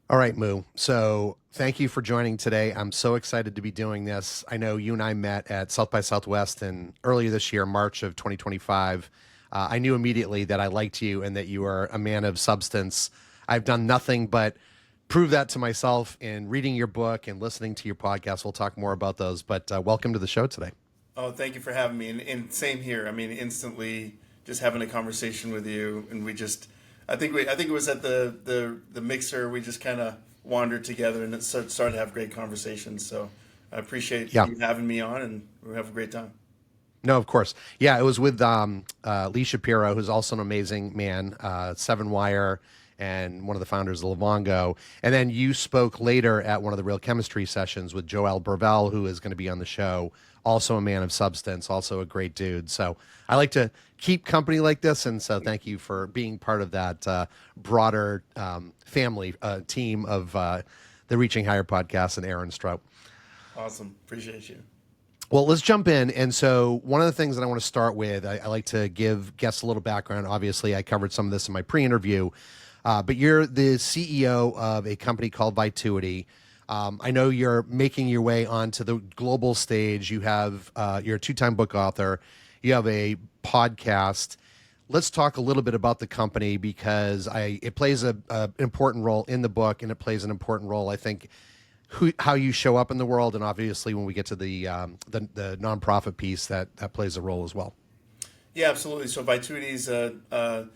All right, Moo. So thank you for joining today. I'm so excited to be doing this. I know you and I met at South by Southwest in earlier this year, March of 2025. I knew immediately that I liked you and that you are a man of substance. I've done nothing but prove that to myself in reading your book and listening to your podcast. We'll talk more about those, but welcome to the show today. Oh, thank you for having me. And same here. I mean, instantly just having a conversation with you, and I think it was at the mixer. We just kind of wandered together and started to have great conversations. So I appreciate Yeah. you having me on, and we have a great time. No, of course. Yeah, it was with Lee Shapiro, who's also an amazing man, Seven Wire, and one of the founders of Livongo. And then you spoke later at one of the Real Chemistry sessions with Joel Burvell, who is going to be on the show, also a man of substance, also a great dude. So I like to keep company like this. And so thank you for being part of that broader family team of the Reaching Higher podcast and Aaron Strout. Awesome. Appreciate you. Well, let's jump in. And so one of the things that I want to start with, I like to give guests a little background. Obviously, I covered some of this in my pre-interview, but you're the CEO of a company called Vituity. I know you're making your way onto the global stage. You're a two-time book author. You have a podcast. Let's talk a little bit about the company because it plays an important role in the book, and it plays an important role, I think, how you show up in the world, and obviously when we get to the nonprofit piece, that plays a role as well. Yeah, absolutely. So Vituity is a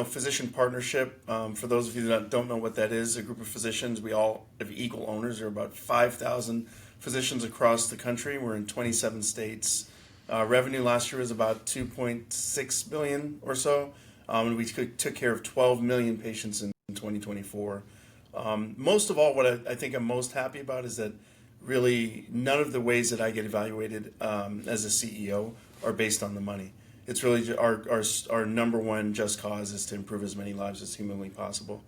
physician partnership. For those of you that don't know what that is, a group of physicians. We all have equal owners. There are about 5,000 physicians across the country. We're in 27 states. Revenue last year was about 2.6 billion or so, and we took care of 12 million patients in 2024. Most of all, what I think I'm most happy about is that really none of the ways that I get evaluated as a CEO are based on the money. It's really our number one just cause is to improve as many lives as humanly possible.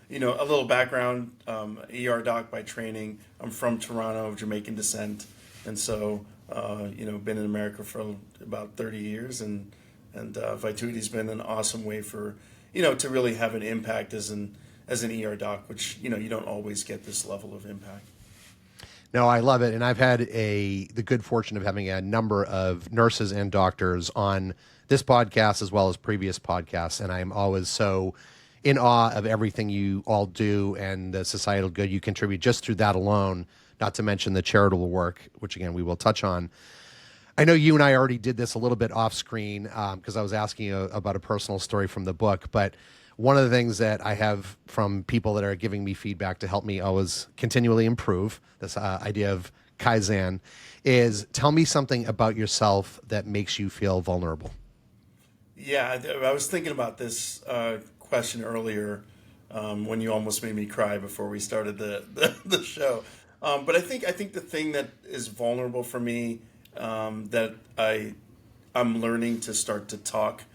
You know, a little background, ER doc by training. I'm from Toronto, of Jamaican descent, and so been in America for about 30 years, and Vituity's been an awesome way for to really have an impact as an ER doc, which you don't always get this level of impact. No, I love it, and I've had the good fortune of having a number of nurses and doctors on this podcast as well as previous podcasts, and I'm always so in awe of everything you all do and the societal good you contribute just through that alone. Not to mention the charitable work, which again we will touch on. I know you and I already did this a little bit off screen because I was asking you about a personal story from the book, but one of the things that I have from people that are giving me feedback to help me always continually improve, this idea of Kaizen, is tell me something about yourself that makes you feel vulnerable. Yeah, I was thinking about this question earlier when you almost made me cry before we started the show. But I think the thing that is vulnerable for me that I'm learning to start to talk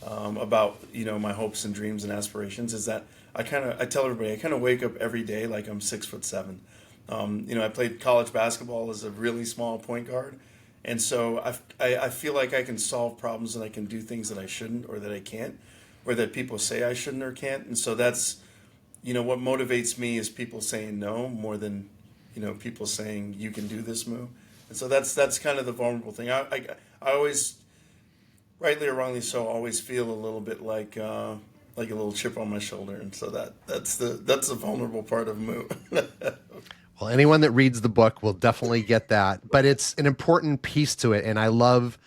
about my hopes and dreams and aspirations is that I tell everybody I kind of wake up every day like I'm 6'7". I played college basketball as a really small point guard, and so I feel like I can solve problems and I can do things that I shouldn't or that I can't or that people say I shouldn't or can't, and so that's what motivates me is people saying no more than people saying you can do this move, and so that's kind of the vulnerable thing. I always, rightly or wrongly so, always feel a little bit like a little chip on my shoulder, and so that's the vulnerable part of Moo. Well, anyone that reads the book will definitely get that, but it's an important piece to it. And I've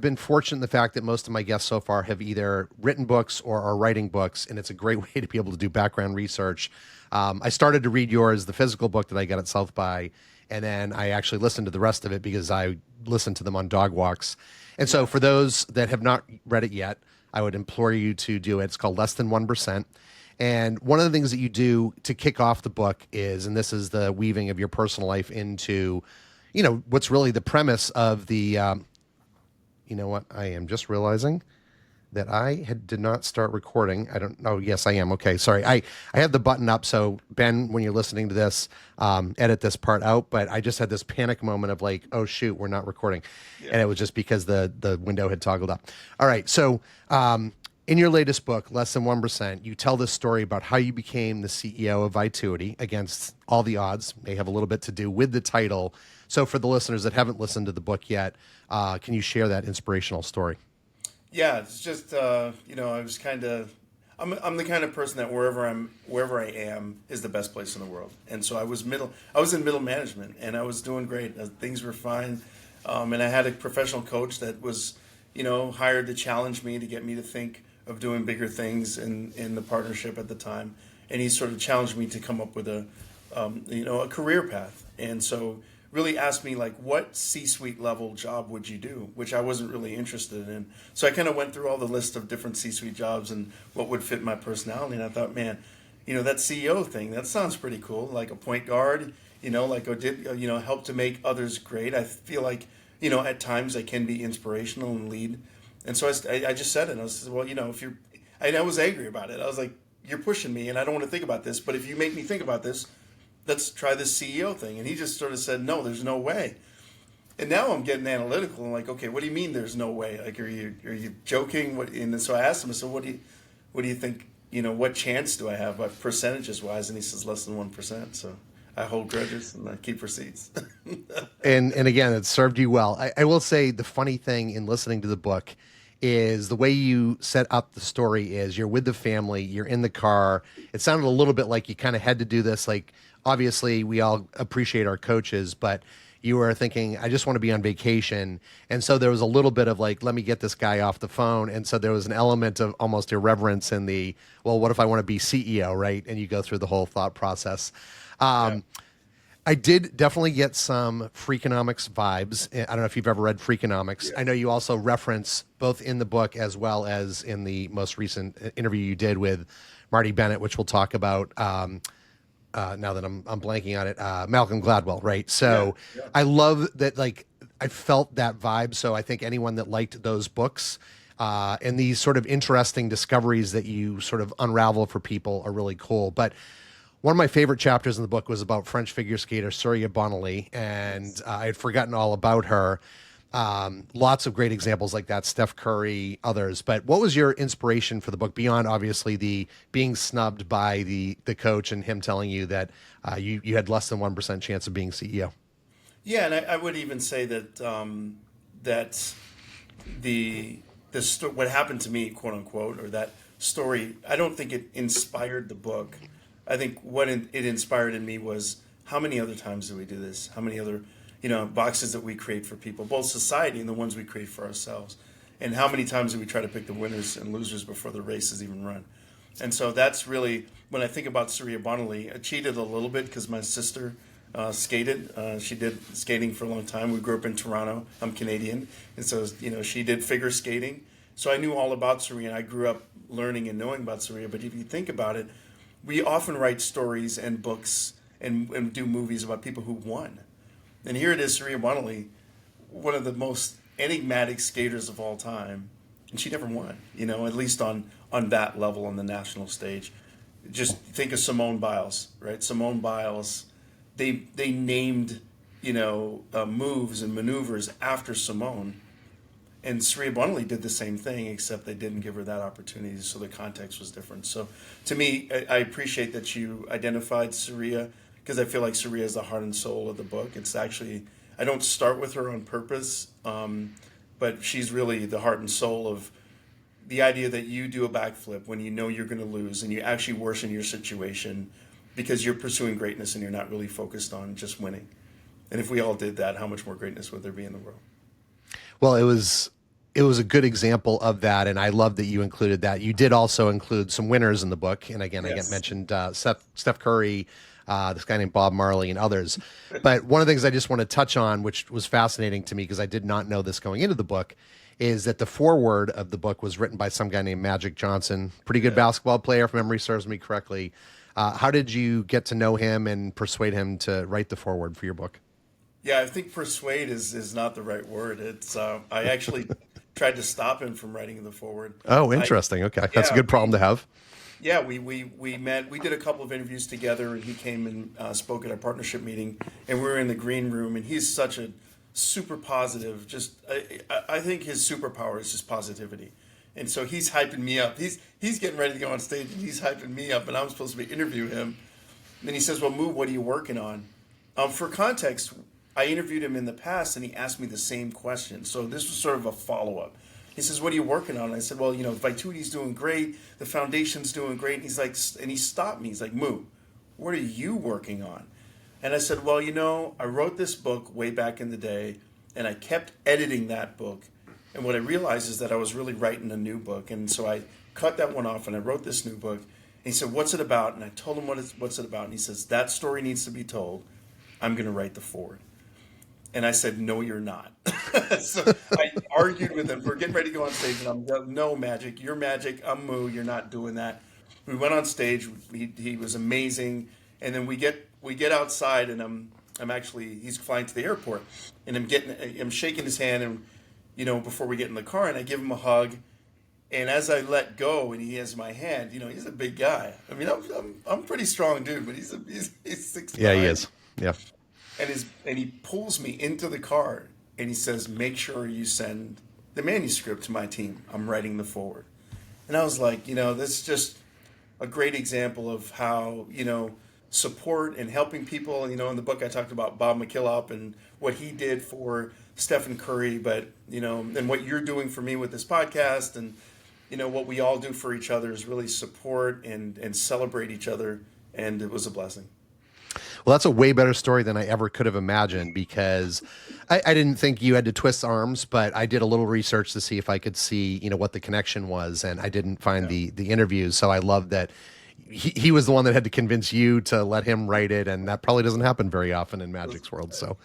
been fortunate in the fact that most of my guests so far have either written books or are writing books, and it's a great way to be able to do background research. I started to read yours, the physical book that I got at South by, and then I actually listened to the rest of it because I listened to them on dog walks. And so for those that have not read it yet, I would implore you to do it. It's called Less Than 1%. And one of the things that you do to kick off the book is, and this is the weaving of your personal life into, what's really the premise of the, you know what, I am just realizing that did not start recording. I don't know. Yes, I am. Okay. Sorry. I have the button up. So Ben, when you're listening to this, edit this part out, but I just had this panic moment of like, oh shoot, we're not recording. Yeah. And it was just because the window had toggled up. All right. So, In your latest book, Less Than 1%, you tell this story about how you became the CEO of Vituity against all the odds. May have a little bit to do with the title. So, for the listeners that haven't listened to the book yet, can you share that inspirational story? Yeah, it's just I was kind of I'm the kind of person that wherever I am is the best place in the world. And so I was in middle management and I was doing great. Things were fine. And I had a professional coach that was, hired to challenge me, to get me to think of doing bigger things in the partnership at the time. And he sort of challenged me to come up with a career path. And so really asked me, like, what C-suite level job would you do, which I wasn't really interested in. So I kind of went through all the list of different C-suite jobs and what would fit my personality. And I thought, man, that CEO thing, that sounds pretty cool. Like a point guard, help to make others great. I feel like, at times I can be inspirational and lead. And so I just said it. I was, well, I was angry about it. I was like, you're pushing me and I don't want to think about this. But if you make me think about this, let's try this CEO thing. And he just sort of said, no, there's no way. And now I'm getting analytical. I'm like, okay, what do you mean there's no way? Like, are you joking? And so I asked him, I said, what do you think, what chance do I have, percentages wise? And he says less than 1%. So I hold grudges and I keep receipts. And again, it served you well. I will say the funny thing in listening to the book is the way you set up the story is you're with the family, you're in the car. It sounded a little bit like you kind of had to do this. Like, obviously we all appreciate our coaches, but you were thinking, I just want to be on vacation. And so there was a little bit of like, let me get this guy off the phone. And so there was an element of almost irreverence in the, well, what if I want to be CEO, right? And you go through the whole thought process. Yeah. I did definitely get some Freakonomics vibes. I don't know if you've ever read Freakonomics. Yeah. I know you also reference both in the book as well as in the most recent interview you did with Marty Bennett, which we'll talk about now that I'm blanking on it. Malcolm Gladwell, right? So Yeah. I love that. Like, I felt that vibe. So I think anyone that liked those books and these sort of interesting discoveries that you sort of unravel for people are really cool. But one of my favorite chapters in the book was about French figure skater Surya Bonali, and I had forgotten all about her. Lots of great examples like that, Steph Curry, others. But what was your inspiration for the book beyond obviously the being snubbed by the coach and him telling you that you had less than 1% chance of being CEO? Yeah, and I would even say that that what happened to me, quote unquote, or that story, I don't think it inspired the book. I think what it inspired in me was how many other times do we do this? How many other, boxes that we create for people, both society and the ones we create for ourselves, and how many times do we try to pick the winners and losers before the race is even run? And so that's really when I think about Surya Bonali. I cheated a little bit because my sister skated. She did skating for a long time. We grew up in Toronto. I'm Canadian, and so she did figure skating. So I knew all about Surya, and I grew up learning and knowing about Surya. But if you think about it, we often write stories and books and do movies about people who won. And here it is, Surya Bonali, one of the most enigmatic skaters of all time, and she never won, at least on that level on the national stage. Just think of Simone Biles, right? Simone Biles, they named, moves and maneuvers after Simone. And Surya Bonali did the same thing, except they didn't give her that opportunity, so the context was different. So to me, I appreciate that you identified Surya, because I feel like Surya is the heart and soul of the book. It's actually, I don't start with her on purpose, but she's really the heart and soul of the idea that you do a backflip when you know you're going to lose and you actually worsen your situation because you're pursuing greatness and you're not really focused on just winning. And if we all did that, how much more greatness would there be in the world? Well, it was a good example of that, and I love that you included that. You did also include some winners in the book, and again, I get Yes. mentioned Steph Curry, this guy named Bob Marley, and others. But one of the things I just want to touch on, which was fascinating to me because I did not know this going into the book, is that the foreword of the book was written by some guy named Magic Johnson, pretty good basketball player, if memory serves me correctly. How did you get to know him and persuade him to write the foreword for your book? Yeah, I think persuade is not the right word. It's I actually tried to stop him from writing the forward. Oh, I interesting. Okay, that's a yeah good problem to have. yeah we met. We did a couple of interviews together, and he came and spoke at our partnership meeting, and we were in the green room. And he's such a super positive. Just I think his superpower is just positivity. And so he's hyping me up. He's getting ready to go on stage, and he's hyping me up, and I'm supposed to be interview him. And then he says, "Well, Moo, what are you working on?" For context, I interviewed him in the past, and he asked me the same question. So this was sort of a follow up. He says, "What are you working on?" And I said, "Well, Vituity's doing great. The foundation's doing great." And he's like, and he stopped me. He's like, "Moo, what are you working on?" And I said, "Well, I wrote this book way back in the day, and I kept editing that book. And what I realized is that I was really writing a new book. And so I cut that one off and I wrote this new book." And he said, "What's it about?" And I told him what's it about. And he says, "That story needs to be told. I'm going to write the foreword." And I said, "No, you're not." So I argued with him. We're getting ready to go on stage, and I'm like, "No, Magic. You're Magic. I'm Moo. You're not doing that." We went on stage. He was amazing. And then we get outside, and he's flying to the airport, and I'm shaking his hand, and before we get in the car, and I give him a hug, and as I let go, and he has my hand, he's a big guy. I mean, I'm a pretty strong dude, but he's 6'9". Yeah, he is. Yeah. And he pulls me into the car, and he says, "Make sure you send the manuscript to my team. I'm writing the foreword." And I was like, this is just a great example of how support and helping people. In the book I talked about Bob McKillop and what he did for Stephen Curry, but and what you're doing for me with this podcast, and what we all do for each other is really support and celebrate each other, and it was a blessing. Well, that's a way better story than I ever could have imagined, because I didn't think you had to twist arms, but I did a little research to see if I could see, what the connection was, and I didn't find the interviews. So I love that he was the one that had to convince you to let him write it, and that probably doesn't happen very often in Magic's world. So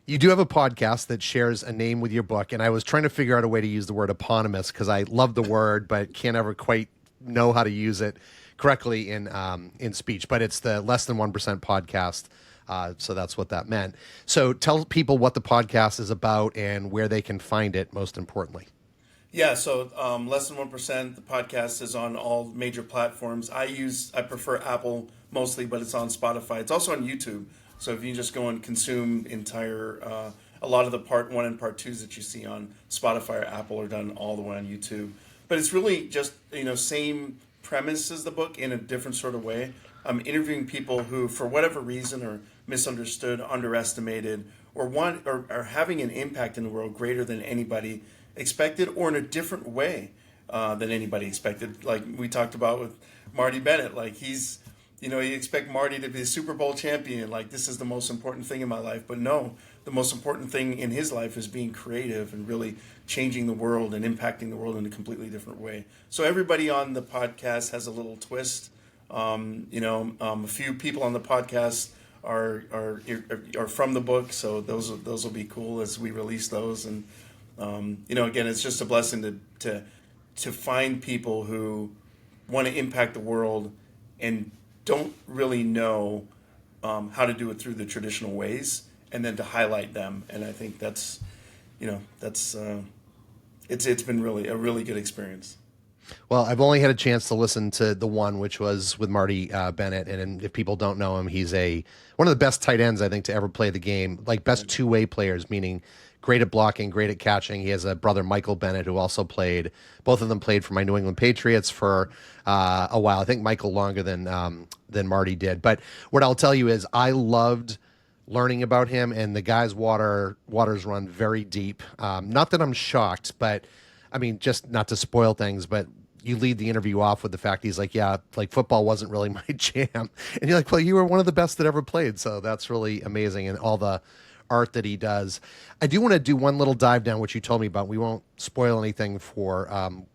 you do have a podcast that shares a name with your book, and I was trying to figure out a way to use the word eponymous because I love the word, but can't ever quite know how to use it correctly in speech. But it's the Less Than 1% podcast, so that's what that meant. So tell people what the podcast is about and where they can find it, most importantly. Yeah, so Less Than 1%, the podcast is on all major platforms. I prefer Apple mostly, but it's on Spotify. It's also on YouTube. So if you just go and consume a lot of the part 1 and part 2s that you see on Spotify or Apple are done all the way on YouTube. But it's really just, same premise as the book in a different sort of way. I'm interviewing people who, for whatever reason, are misunderstood, underestimated, or are having an impact in the world greater than anybody expected, or in a different way than anybody expected. Like we talked about with Marty Bennett, like you expect Marty to be a Super Bowl champion, like this is the most important thing in my life. But no, the most important thing in his life is being creative and really changing the world and impacting the world in a completely different way. So everybody on the podcast has a little twist. A few people on the podcast are from the book, so those will be cool as we release those. And again, it's just a blessing to find people who want to impact the world and don't really know how to do it through the traditional ways, and then to highlight them. And I think it's been really a really good experience. Well, I've only had a chance to listen to the one, which was with Marty Bennett. And if people don't know him, he's one of the best tight ends, I think, to ever play the game. Like best two-way players, meaning great at blocking, great at catching. He has a brother, Michael Bennett, who also played. Both of them played for my New England Patriots for a while. I think Michael longer than Marty did. But what I'll tell you is I loved learning about him, and the guy's waters run very deep. Not that I'm shocked, but I mean, just not to spoil things, but you lead the interview off with the fact he's like, yeah, like football wasn't really my jam. And you're like, well, you were one of the best that ever played. So that's really amazing. And all the art that he does. I do want to do one little dive down, which you told me about. We won't spoil anything for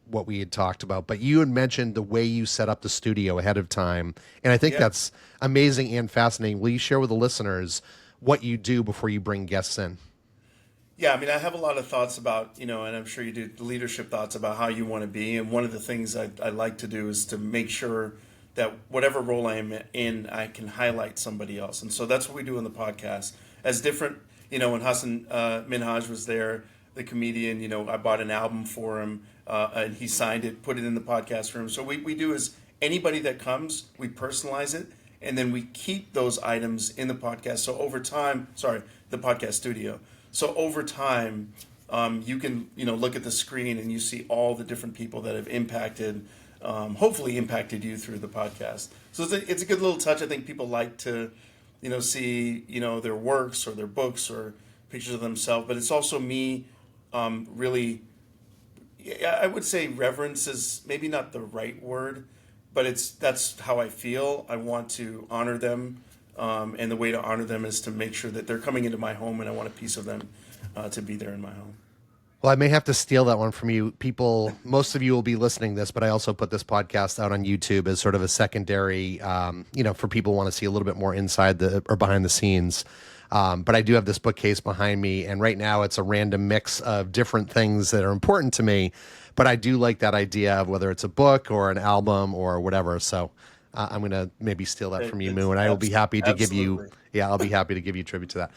what we had talked about, but you had mentioned the way you set up the studio ahead of time. And I think that's amazing and fascinating. Will you share with the listeners what you do before you bring guests in? Yeah, I mean, I have a lot of thoughts about, and I'm sure you do, the leadership thoughts about how you want to be. And one of the things I like to do is to make sure that whatever role I am in, I can highlight somebody else. And so that's what we do in the podcast. As different, when Hassan Minhaj was there, the comedian, I bought an album for him, and he signed it, put it in the podcast room. So what we do is anybody that comes, we personalize it, and then we keep those items in the podcast. So over time, the podcast studio. So over time, you can, look at the screen and you see all the different people that have impacted, hopefully impacted you through the podcast. So it's a good little touch. I think people like to, see, their works or their books or pictures of themselves. But it's also me, really, I would say reverence is maybe not the right word, but that's how I feel. I want to honor them, and the way to honor them is to make sure that they're coming into my home, and I want a piece of them to be there in my home. Well, I may have to steal that one from you. People, most of you will be listening to this, but I also put this podcast out on YouTube as sort of a secondary, for people who want to see a little bit more inside or behind the scenes. But I do have this bookcase behind me, and right now it's a random mix of different things that are important to me. But I do like that idea of whether it's a book or an album or whatever. So I'm going to maybe steal that from you, Moo, and I will be happy to give you. Yeah, I'll be happy to give you tribute to that.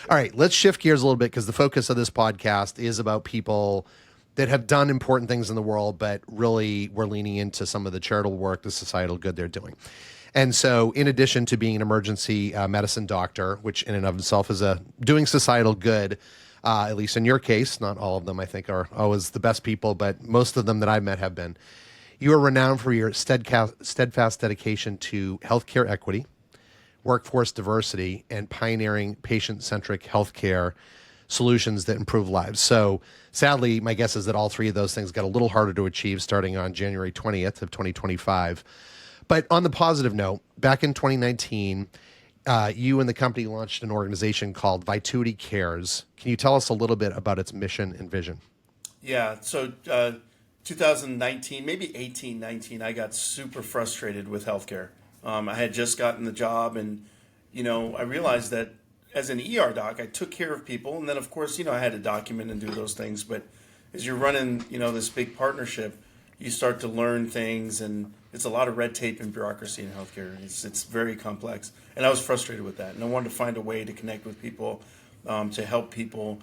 All right, let's shift gears a little bit because the focus of this podcast is about people that have done important things in the world, but really we're leaning into some of the charitable work, the societal good they're doing. And so in addition to being an emergency medicine doctor, which in and of itself is doing societal good, at least in your case, not all of them I think are always the best people, but most of them that I've met have been. You are renowned for your steadfast dedication to healthcare equity, workforce diversity, and pioneering patient-centric healthcare solutions that improve lives. So sadly, my guess is that all three of those things got a little harder to achieve starting on January 20th of 2025. But on the positive note, back in 2019, you and the company launched an organization called Vituity Cares. Can you tell us a little bit about its mission and vision? Yeah, so 2019, maybe 18, 19, I got super frustrated with healthcare. I had just gotten the job, and I realized that as an ER doc, I took care of people, and then of course, I had to document and do those things. But as you're running, this big partnership, you start to learn things, and it's a lot of red tape and bureaucracy in healthcare. It's very complex, and I was frustrated with that, and I wanted to find a way to connect with people, to help people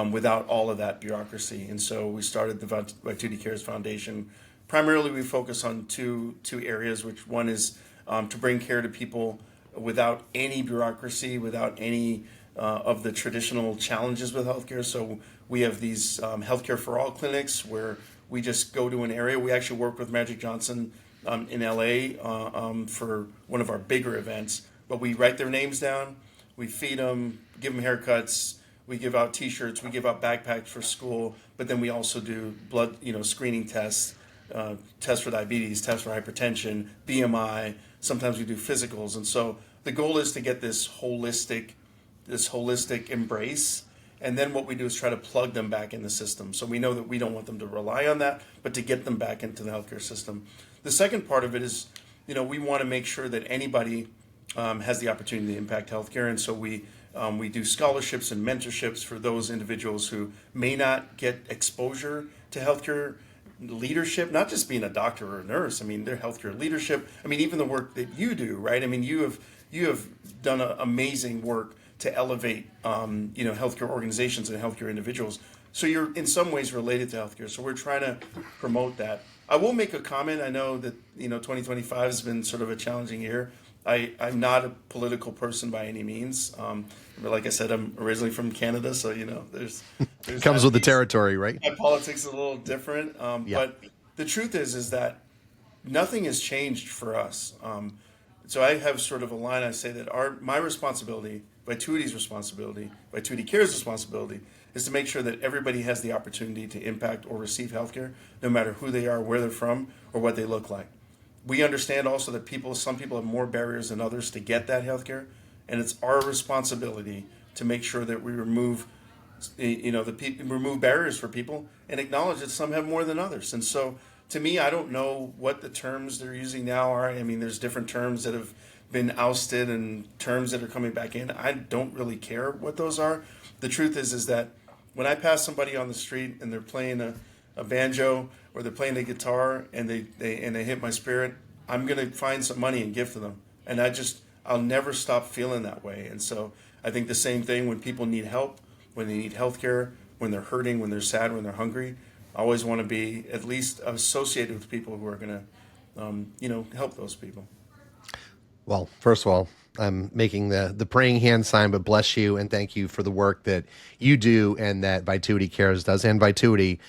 without all of that bureaucracy. And so we started the Vituity Cares Foundation. Primarily, we focus on two areas, which one is to bring care to people without any bureaucracy, without any of the traditional challenges with healthcare. So we have these healthcare for all clinics where we just go to an area. We actually work with Magic Johnson in LA for one of our bigger events, but we write their names down, we feed them, give them haircuts, we give out T-shirts, we give out backpacks for school, but then we also do blood, screening tests, tests for diabetes, tests for hypertension, BMI. Sometimes we do physicals, and so the goal is to get this holistic embrace. And then what we do is try to plug them back in the system. So we know that we don't want them to rely on that, but to get them back into the healthcare system. The second part of it is, we want to make sure that anybody has the opportunity to impact healthcare, and so we do scholarships and mentorships for those individuals who may not get exposure to healthcare leadership, not just being a doctor or a nurse. I mean, their healthcare leadership. I mean, even the work that you do, right? I mean, you have done amazing work to elevate, healthcare organizations and healthcare individuals. So you're in some ways related to healthcare. So we're trying to promote that. I will make a comment. I know that 2025 has been sort of a challenging year. I'm not a political person by any means. But like I said, I'm originally from Canada, so there's comes with the territory, right? My politics is a little different. Yeah. But the truth is that nothing has changed for us. So I have sort of a line. I say that my responsibility, Vituity's responsibility, Vituity Cares' responsibility, is to make sure that everybody has the opportunity to impact or receive healthcare, no matter who they are, where they're from, or what they look like. We understand also that some people have more barriers than others to get that healthcare, and it's our responsibility to make sure that we remove, remove barriers for people and acknowledge that some have more than others. And so, to me, I don't know what the terms they're using now are. I mean, there's different terms that have been ousted and terms that are coming back in. I don't really care what those are. The truth is that when I pass somebody on the street and they're playing a banjo or they're playing a guitar and they hit my spirit, I'm going to find some money and give to them. And I'll never stop feeling that way. And so I think the same thing when people need help, when they need healthcare, when they're hurting, when they're sad, when they're hungry. I always want to be at least associated with people who are going to, help those people. Well, first of all, I'm making the praying hand sign, but bless you and thank you for the work that you do and that Vituity Cares does and Vituity.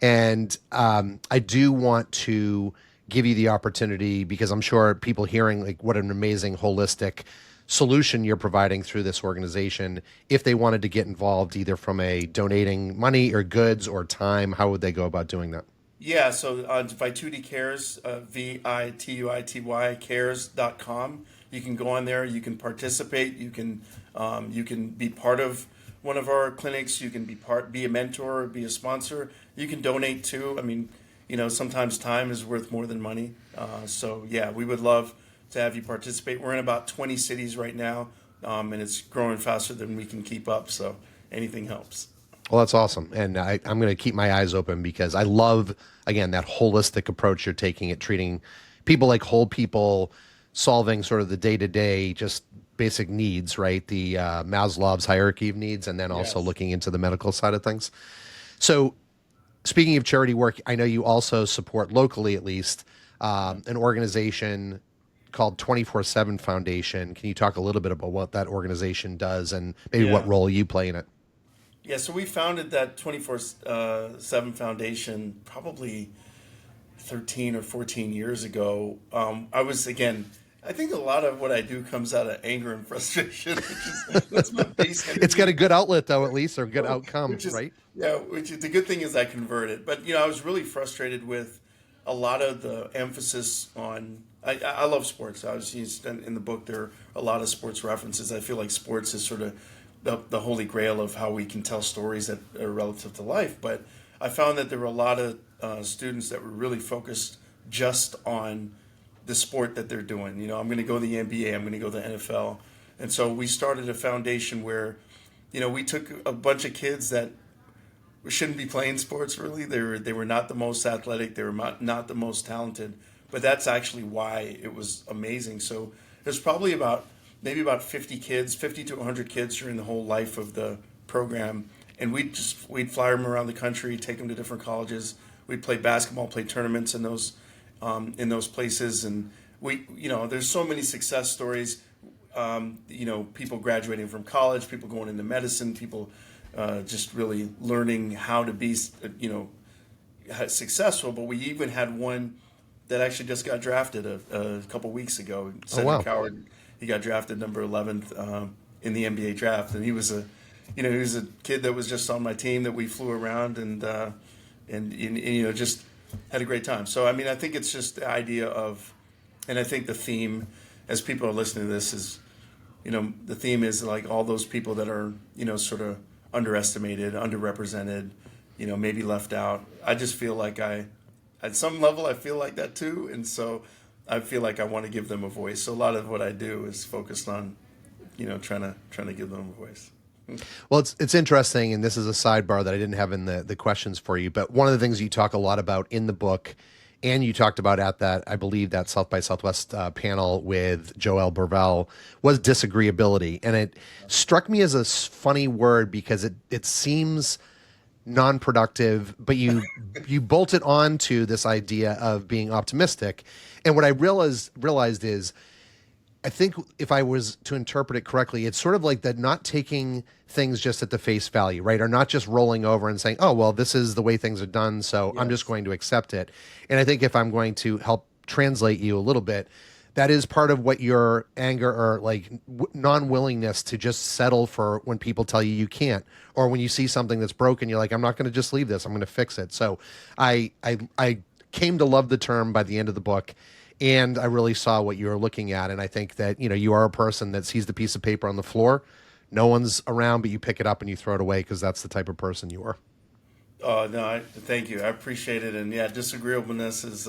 And I do want to give you the opportunity because I'm sure people hearing like what an amazing holistic solution you're providing through this organization, if they wanted to get involved either from a donating money or goods or time, how would they go about doing that? Yeah, so on Vituity Cares, Vituity cares.com, you can go on there, you can participate, you can be part of one of our clinics, you can be a mentor, be a sponsor, you can donate too. I mean, sometimes time is worth more than money. So yeah, we would love to have you participate. We're in about 20 cities right now, and it's growing faster than we can keep up. So anything helps. Well, that's awesome. And I'm going to keep my eyes open because I love, again, that holistic approach you're taking at treating people like whole people, solving sort of the day to day, just basic needs, right? The Maslow's hierarchy of needs, and then also Yes. looking into the medical side of things. So, speaking of charity work, I know you also support locally, at least, an organization called 24/7 Foundation. Can you talk a little bit about what that organization does and maybe what Yeah. role you play in it? Yeah, so we founded that 24/7 foundation probably 13 or 14 years ago. I think a lot of what I do comes out of anger and frustration, that's my base It's got a energy. good outlet, though, at least, or good outcome, Which is right? yeah, which is the good thing is I converted. But I was really frustrated with a lot of the emphasis on. I love sports. I was used in the book. There are a lot of sports references. I feel like sports is sort of the holy grail of how we can tell stories that are relative to life. But I found that there were a lot of students that were really focused just on the sport that they're doing. I'm going to go to the NBA. I'm going to go to the NFL. And so we started a foundation where we took a bunch of kids that shouldn't be playing sports really. They were not the most athletic. They were not the most talented. But that's actually why it was amazing. So there's probably maybe about 50 kids, 50 to 100 kids during the whole life of the program, and we'd fly them around the country, take them to different colleges. We'd play basketball, play tournaments in those places, and there's so many success stories. People graduating from college, people going into medicine, people just really learning how to be, successful. But we even had one that actually just got drafted a couple weeks ago. Oh, Cedric wow. Howard, he got drafted number 11th in the NBA draft, and he was a kid that was just on my team that we flew around and just had a great time. So I mean, I think it's just the idea of, and I think the theme, as people are listening to this, is the theme is like all those people that are sort of underestimated, underrepresented, maybe left out. I just feel like at some level, I feel like that too, and so I feel like I want to give them a voice. So a lot of what I do is focused on, trying to give them a voice. Well, it's interesting, and this is a sidebar that I didn't have in the questions for you. But one of the things you talk a lot about in the book, and you talked about at that, I believe, that South by Southwest panel with Joel Burvell, was disagreeability, and it struck me as a funny word because it seems non-productive, but you bolt it on to this idea of being optimistic. And what I realized is I think if I was to interpret it correctly, it's sort of like that not taking things just at the face value, right? Or not just rolling over and saying, oh, well, this is the way things are done, so I'm just Yes. going to accept it. And I think if I'm going to help translate you a little bit, that is part of what your anger or like non-willingness to just settle for when people tell you you can't, or when you see something that's broken, you're like, I'm not going to just leave this. I'm going to fix it. So I came to love the term by the end of the book, and I really saw what you were looking at. And I think that you are a person that sees the piece of paper on the floor, no one's around, but you pick it up and you throw it away because that's the type of person you are. Oh no, thank you. I appreciate it. And yeah, disagreeableness is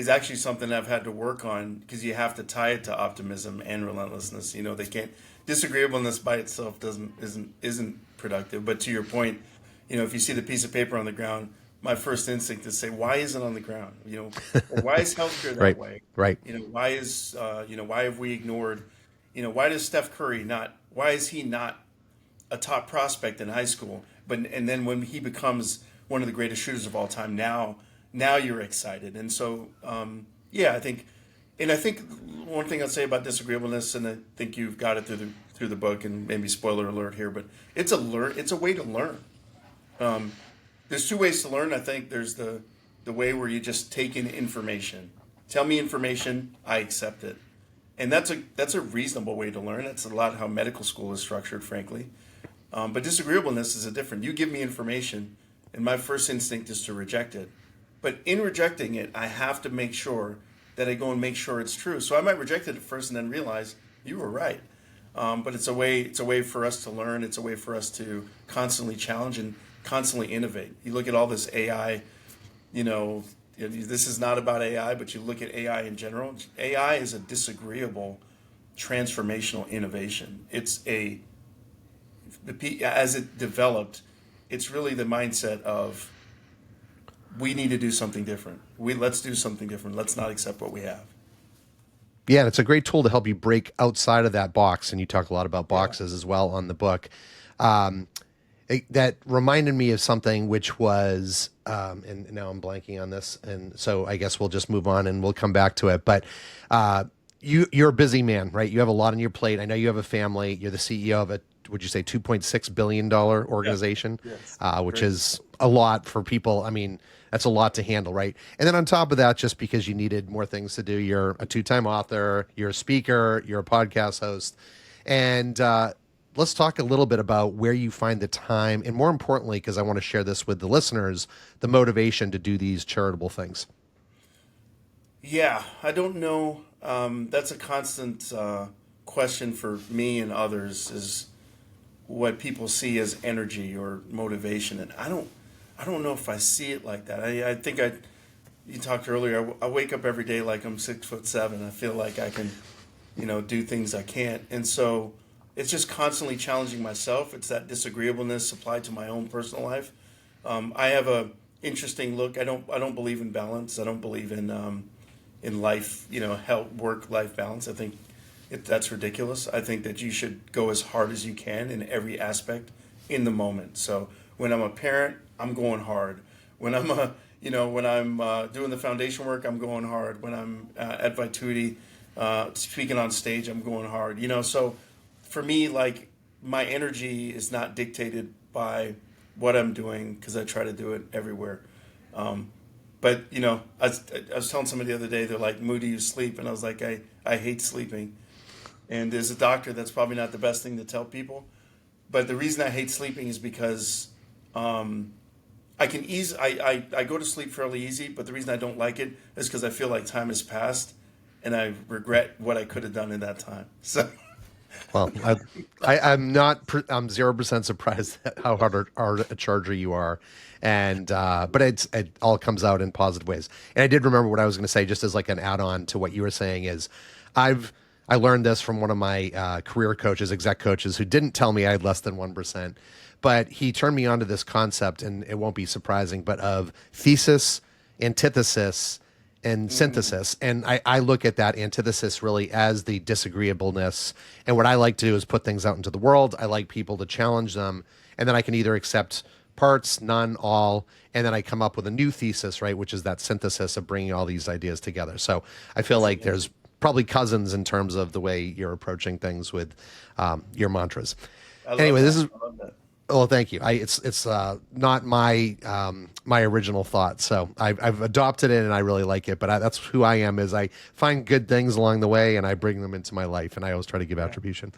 actually something I've had to work on because you have to tie it to optimism and relentlessness. They can't disagreeableness by itself isn't productive. But to your point, if you see the piece of paper on the ground, my first instinct is say, why isn't it on the ground? Or why is healthcare that Right. way? Right. Why have we ignored? Why does Steph Curry not? Why is he not a top prospect in high school, and then when he becomes one of the greatest shooters of all time, now you're excited, and so yeah, I think And I think one thing I'll say about disagreeableness, and I think you've got it through the book, and maybe spoiler alert here, but it's a way to learn. There's two ways to learn. I think there's the way where you just take in information. Tell me information, I accept it, and that's a reasonable way to learn. That's a lot how medical school is structured, frankly. But disagreeableness is a different. You give me information, and my first instinct is to reject it. But in rejecting it, I have to make sure that I go and make sure it's true. So I might reject it at first and then realize you were right. But it's a way for us to learn. It's a way for us to constantly challenge and constantly innovate. You look at all this AI, this is not about AI, but you look at AI in general. AI is a disagreeable, transformational innovation. As it developed, it's really the mindset of we need to do something different. Let's do something different. Let's not accept what we have. Yeah, and it's a great tool to help you break outside of that box. And you talk a lot about boxes as well on the book. That reminded me of something which was, and now I'm blanking on this, and so I guess we'll just move on and we'll come back to it. But you're a busy man, right? You have a lot on your plate. I know you have a family. You're the CEO of would you say $2.6 billion organization, Yes. Which Great. is a lot for people. I mean, that's a lot to handle, right? And then on top of that, just because you needed more things to do, you're a two-time author, you're a speaker, you're a podcast host. And let's talk a little bit about where you find the time, and more importantly, because I want to share this with the listeners, the motivation to do these charitable things. Yeah, I don't know. That's a constant question for me and others, is what people see as energy or motivation, and I don't know if I see it like that. I think you talked earlier. I wake up every day like I'm 6'7". I feel like I can, do things I can't, and so it's just constantly challenging myself. It's that disagreeableness applied to my own personal life. I have a interesting look. I don't believe in balance. I don't believe in life, health, work-life balance. I think that's ridiculous. I think that you should go as hard as you can in every aspect in the moment. So when I'm a parent, I'm going hard. When I'm doing the foundation work, I'm going hard. When I'm at Vituity, speaking on stage, I'm going hard. So for me, like, my energy is not dictated by what I'm doing, because I try to do it everywhere. But I was telling somebody the other day, they're like, "Moody, you sleep?" And I was like, I hate sleeping. And as a doctor, that's probably not the best thing to tell people. But the reason I hate sleeping is because I go to sleep fairly easy. But the reason I don't like it is because I feel like time has passed, and I regret what I could have done in that time. So. Well, I'm not. I'm 0% surprised at how hard a charger you are, and but it all comes out in positive ways. And I did remember what I was going to say, just as like an add-on to what you were saying. Is I learned this from one of my career coaches, exec coaches, who didn't tell me I had less than 1%, but he turned me onto this concept, and it won't be surprising, but of thesis, antithesis, and synthesis. And I look at that antithesis really as the disagreeableness. And what I like to do is put things out into the world. I like people to challenge them. And then I can either accept parts, none, all, and then I come up with a new thesis, right? Which is that synthesis of bringing all these ideas together. So I feel like there's probably cousins in terms of the way you're approaching things with your mantras. Anyway, this is, I love that. oh, thank you. It's not my my original thought, so I've adopted it and I really like it. But that's who I am. Is I find good things along the way and I bring them into my life, and I always try to give attribution.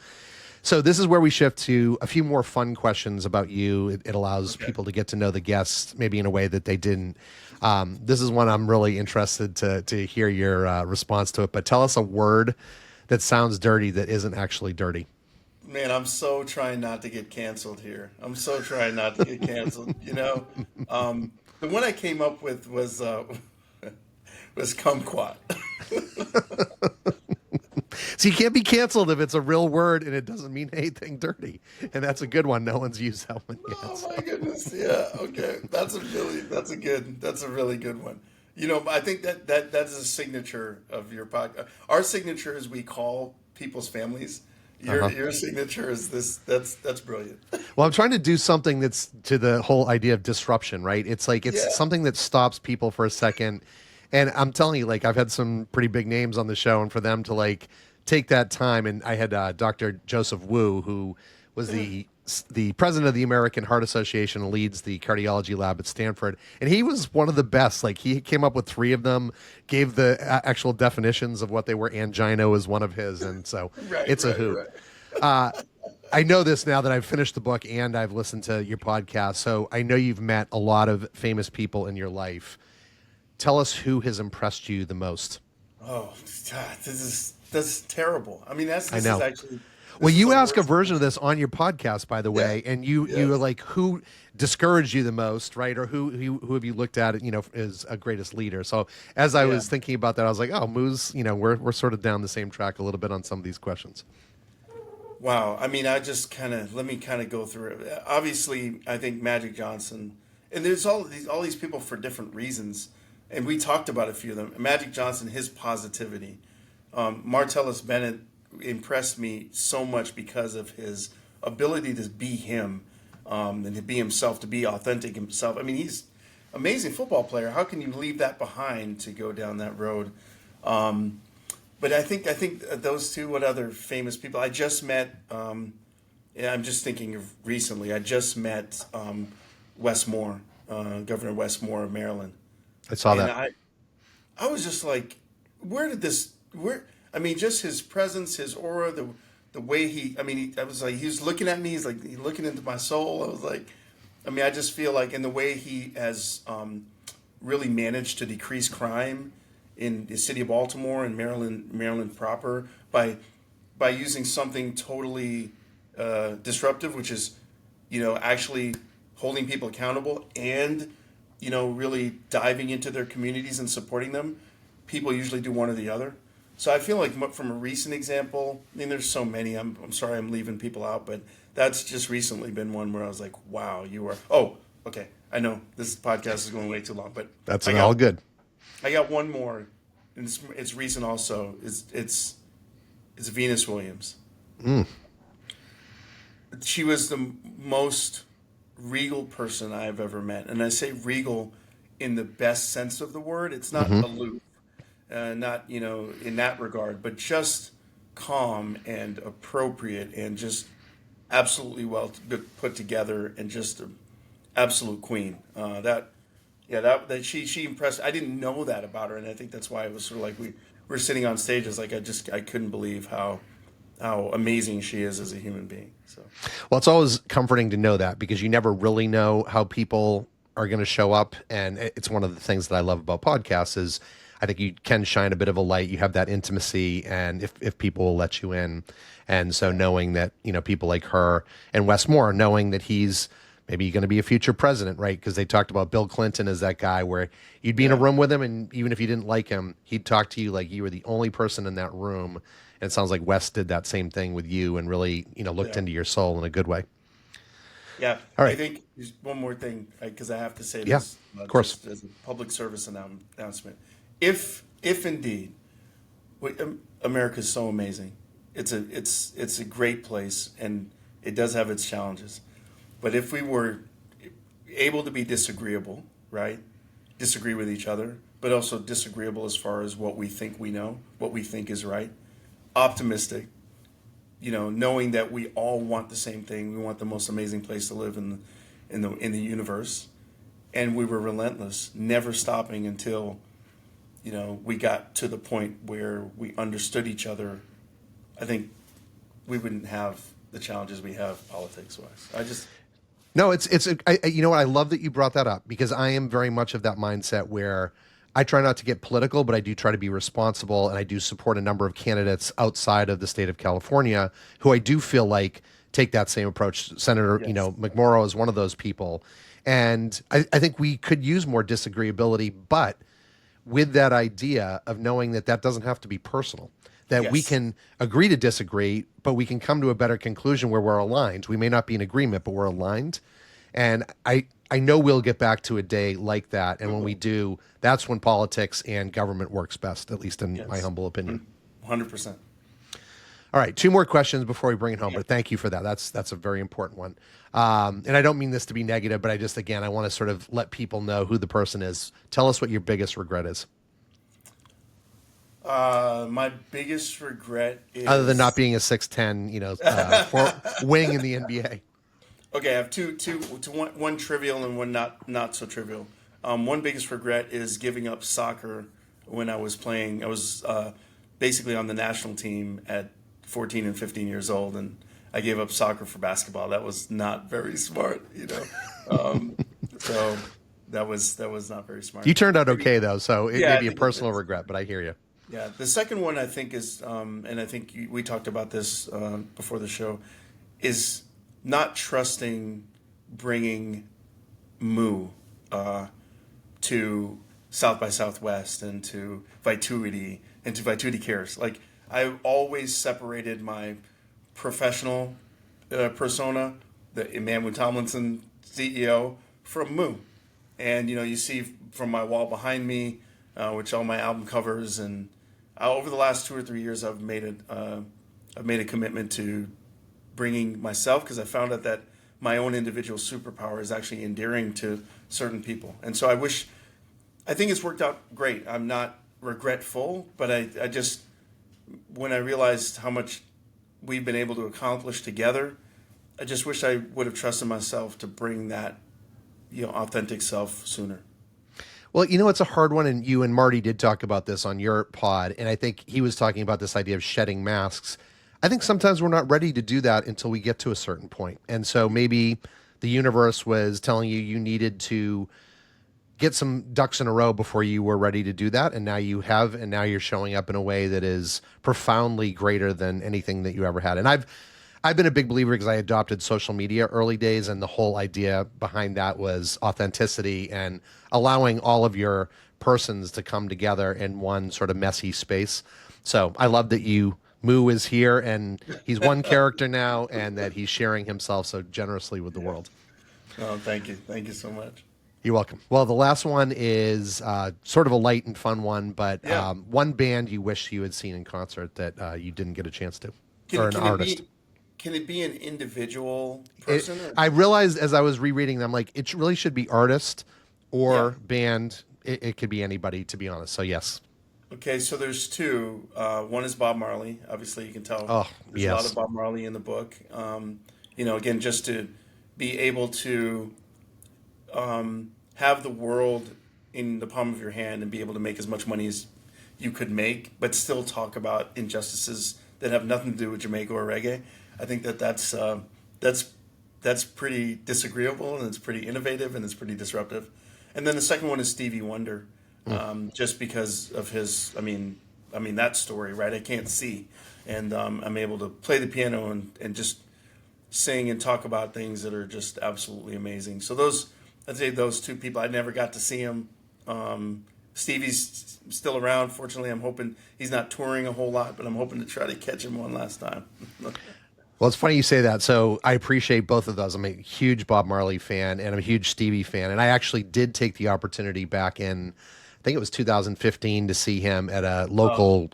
So this is where we shift to a few more fun questions about you. It allows people to get to know the guests maybe in a way that they didn't. This is one I'm really interested to hear your response to it. But tell us a word that sounds dirty that isn't actually dirty. Man, I'm so trying not to get canceled here. I'm so trying not to get canceled. The one I came up with was kumquat. So you can't be canceled if it's a real word and it doesn't mean anything dirty. And that's a good one. No one's used that one yet. Oh my goodness! Yeah, okay, that's a really good one. I think that is a signature of your podcast. Our signature is we call people's families. Your signature is this. That's brilliant. Well, I'm trying to do something that's to the whole idea of disruption, right? It's like it's Yeah. something that stops people for a second And I'm telling you, like, I've had some pretty big names on the show, and for them to like take that time, and I had Dr. Joseph Wu, who was the president of the American Heart Association and leads the cardiology lab at Stanford, and he was one of the best. Like, he came up with three of them, gave the actual definitions of what they were. Angina was one of his, and so it's a hoot. I know this now that I've finished the book and I've listened to your podcast, so I know you've met a lot of famous people in your life. Tell us who has impressed you the most. Oh, God, this is terrible. I mean, this I know. is actually. Well, This is you the ask a worst. version of this on your podcast, by the way, and you are like, who discouraged you the most, right? Or who have you looked at, as a greatest leader? So as I was thinking about that, I was like, oh, Moo's, we're sort of down the same track a little bit on some of these questions. Wow. I mean, let me kind of go through it. Obviously, I think Magic Johnson, and there's all these people for different reasons, and we talked about a few of them. Magic Johnson, his positivity. Martellus Bennett impressed me so much because of his ability to be him, and to be himself, to be authentic himself. I mean, he's an amazing football player. How can you leave that behind to go down that road? But I think those two. What other famous people? I just met. I'm just thinking of recently. I just met Wes Moore, Governor Wes Moore of Maryland. I saw And that. I was just like, where did this? Where? I mean, just his presence, his aura, the way he. I mean, I was like, he was looking at me. He's like, he's looking into my soul. I was like, I mean, I just feel like, in the way he has really managed to decrease crime in the city of Baltimore and Maryland proper by using something totally disruptive, which is, actually holding people accountable and, really diving into their communities and supporting them. People usually do one or the other. So I feel like, from a recent example, I mean, there's so many. I'm sorry I'm leaving people out, but that's just recently been one where I was like, wow, you are. Oh, okay. I know this podcast is going way too long, but That's all good. I got one more, and it's recent also. It's Venus Williams. She was the most regal person I've ever met, and I say regal in the best sense of the word. It's not aloof, not in that regard, but just calm and appropriate, and just absolutely well put together, and just an absolute queen. That she impressed. I didn't know that about her, and I think that's why it was sort of like we were sitting on stage. It's like I couldn't believe how amazing she is as a human being. So, Well, it's always comforting to know that, because you never really know how people are going to show up, and it's one of the things that I love about podcasts is I think you can shine a bit of a light. You have that intimacy, and if people will let you in, and so knowing that people like her and Wes Moore, knowing that he's maybe going to be a future president, right? Because they talked about Bill Clinton as that guy where you'd be in a room with him, and even if you didn't like him, he'd talk to you like you were the only person in that room. And it sounds like Wes did that same thing with you, and really, looked into your soul in a good way. yeah, All right. I think there's one more thing, because I have to say Yeah, this, of course. just as a public service announcement. If indeed, America is so amazing, it's a great place, and it does have its challenges. But if we were able to be disagreeable, right? Disagree with each other, but also disagreeable as far as what we think we know, what we think is right. Optimistic, knowing that we all want the same thing. We want the most amazing place to live in the universe, and we were relentless, never stopping until, we got to the point where we understood each other. I think we wouldn't have the challenges we have politics wise. No, you know what? I love that you brought that up, because I am very much of that mindset where I try not to get political, but I do try to be responsible, and I do support a number of candidates outside of the state of California who I do feel like take that same approach. Senator, McMorrow is one of those people, and I think we could use more disagreeability, but with that idea of knowing that doesn't have to be personal. That we can agree to disagree, but we can come to a better conclusion where we're aligned. We may not be in agreement, but we're aligned. And I know we'll get back to a day like that. And when we do, that's when politics and government works best, at least in my humble opinion. 100%. All right, 2 more questions before we bring it home, but thank you for that. That's a very important one. And I don't mean this to be negative, but I want to sort of let people know who the person is. Tell us what your biggest regret is. My biggest regret Other than not is being a 6'10", for wing in the NBA. okay. I have one trivial and one not so trivial. One biggest regret is giving up soccer when I was playing. I was basically on the national team at 14 and 15 years old, and I gave up soccer for basketball. That was not very smart. Um, so that was not very smart. You turned out Maybe, okay though, so it may yeah, I be a think it personal is. regret, but I hear you. Yeah, the second one I think is, and I think we talked about this before the show, is not trusting bringing Moo uh, to South by Southwest and to Vituity and to Vituity Cares. Like I always separated my professional persona, the Imamu Tomlinson CEO, from Moo. And you see from my wall behind me, which all my album covers, and over the last 2 or 3 years, I've made a commitment to bringing myself because I found out that my own individual superpower is actually endearing to certain people, and so I think it's worked out great. I'm not regretful, but I just when I realized how much we've been able to accomplish together, I just wish I would have trusted myself to bring that authentic self sooner. Well, it's a hard one, and you and Marty did talk about this on your pod, and I think he was talking about this idea of shedding masks. I think sometimes we're not ready to do that until we get to a certain point. And so maybe the universe was telling you needed to get some ducks in a row before you were ready to do that, and now you have, and now you're showing up in a way that is profoundly greater than anything that you ever had. And I've been a big believer because I adopted social media early days, and the whole idea behind that was authenticity and allowing all of your persons to come together in one sort of messy space. So I love that Moo is here and he's one character now, and that he's sharing himself so generously with the Yeah. world. Oh, thank you so much. You're welcome. Well, the last one is sort of a light and fun one, but Yeah. one band you wish you had seen in concert that you didn't get a chance to, Can or an can it artist. be can it be an individual person or I realized as I was rereading them, like it really should be artist or yeah. band. It could be anybody, to be honest. So yes. Okay, so there's two. One is Bob Marley. Obviously, you can tell Oh there's a lot of yes. Bob Marley in the book. Again, just to be able to have the world in the palm of your hand and be able to make as much money as you could make, but still talk about injustices that have nothing to do with Jamaica or reggae. I think that's that's pretty disagreeable and it's pretty innovative and it's pretty disruptive. And then the second one is Stevie Wonder, just because of his. I mean that story, right? I can't see, and I'm able to play the piano and just sing and talk about things that are just absolutely amazing. So I'd say those two people. I never got to see him. Stevie's still around. Fortunately, I'm hoping he's not touring a whole lot, but I'm hoping to try to catch him one last time. Well, it's funny you say that. So I appreciate both of those. I'm a huge Bob Marley fan and I'm a huge Stevie fan. And I actually did take the opportunity back in, I think it was 2015, to see him at a Oh, local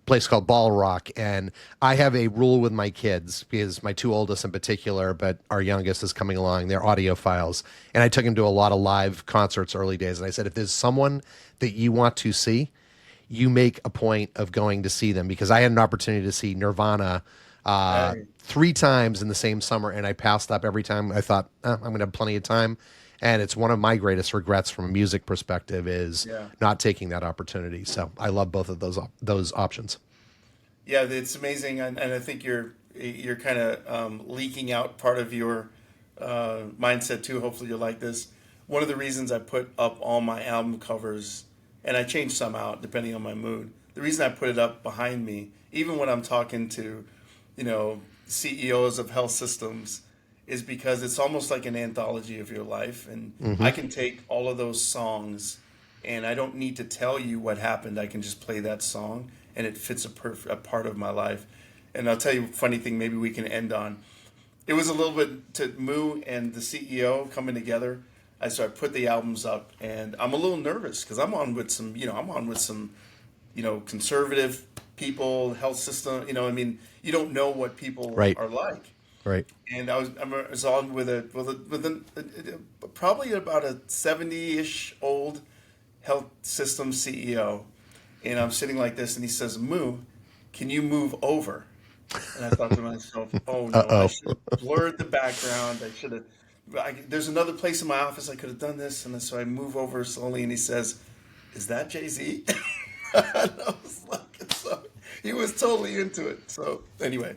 place called Ball Rock. And I have a rule with my kids, because my two oldest in particular, but our youngest is coming along, they're audiophiles. And I took him to a lot of live concerts early days. And I said, if there's someone that you want to see, you make a point of going to see them, because I had an opportunity to see Nirvana hey, 3 times in the same summer, and I passed up every time. I thought, I'm going to have plenty of time, and it's one of my greatest regrets from a music perspective is yeah. not taking that opportunity. So I love both of those options. Yeah, it's amazing, and I think you're kind of leaking out part of your mindset too. Hopefully, you like this. One of the reasons I put up all my album covers, and I change some out depending on my mood. The reason I put it up behind me, even when I'm talking to, CEOs of health systems, is because it's almost like an anthology of your life, and Hmm. I can take all of those songs and I don't need to tell you what happened. I can just play that song, and it fits a part of my life. And I'll tell you a funny thing. Maybe we can end on. It was a little bit to Moo and the CEO coming together. So I put the albums up, and I'm a little nervous because I'm on with some, conservative people, health system. You don't know what people Right, are like. right. And I was on with probably about a 70-ish old health system CEO, and I'm sitting like this, and he says, "Moo, can you move over?" And I thought to myself, "Oh no, I Uh-oh. should have blurred the background. I should have. There's another place in my office I could have done this." And so I move over slowly, and he says, "Is that Jay-Z?" And I was like, so he was totally into it. So anyway,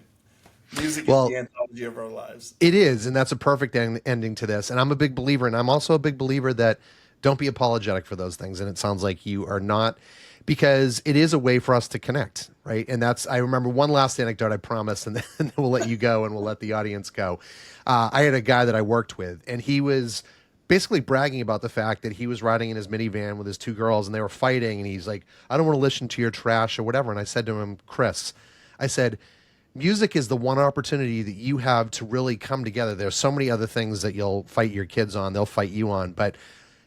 music is Well, the anthology of our lives. it is, and that's a perfect ending to this. And I'm a big believer, and I'm also a big believer that don't be apologetic for those things. And it sounds like you are not, because it is a way for us to connect, right? And that's, I remember one last anecdote, I promise, and then we'll let you go and we'll let the audience go. I had a guy that I worked with, and he was basically bragging about the fact that he was riding in his minivan with his two girls and they were fighting. And he's like, "I don't want to listen to your trash or whatever." And I said to him, "Chris," I said, "music is the one opportunity that you have to really come together. There's so many other things that you'll fight your kids on, they'll fight you on, but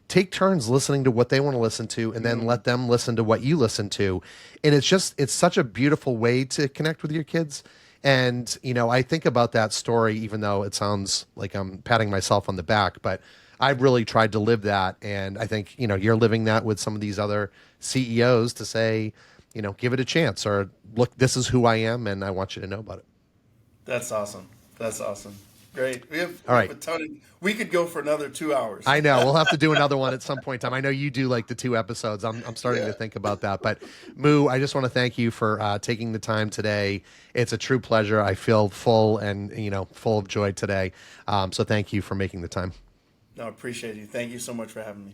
take turns listening to what they want to listen to and then let them listen to what you listen to." And it's such a beautiful way to connect with your kids. And, I think about that story, even though it sounds like I'm patting myself on the back, but I've really tried to live that. And I think, you're living that with some of these other CEOs to say, give it a chance, or look, this is who I am and I want you to know about it. That's awesome. That's awesome. Great. We have All right. a ton of, we could go for another 2 hours. I know we'll have to do another one at some point in time. I know you do like the 2 episodes. I'm starting to think about that. But Moo, I just want to thank you for taking the time today. It's a true pleasure. I feel full and full of joy today. So thank you for making the time. No, I appreciate you. Thank you so much for having me.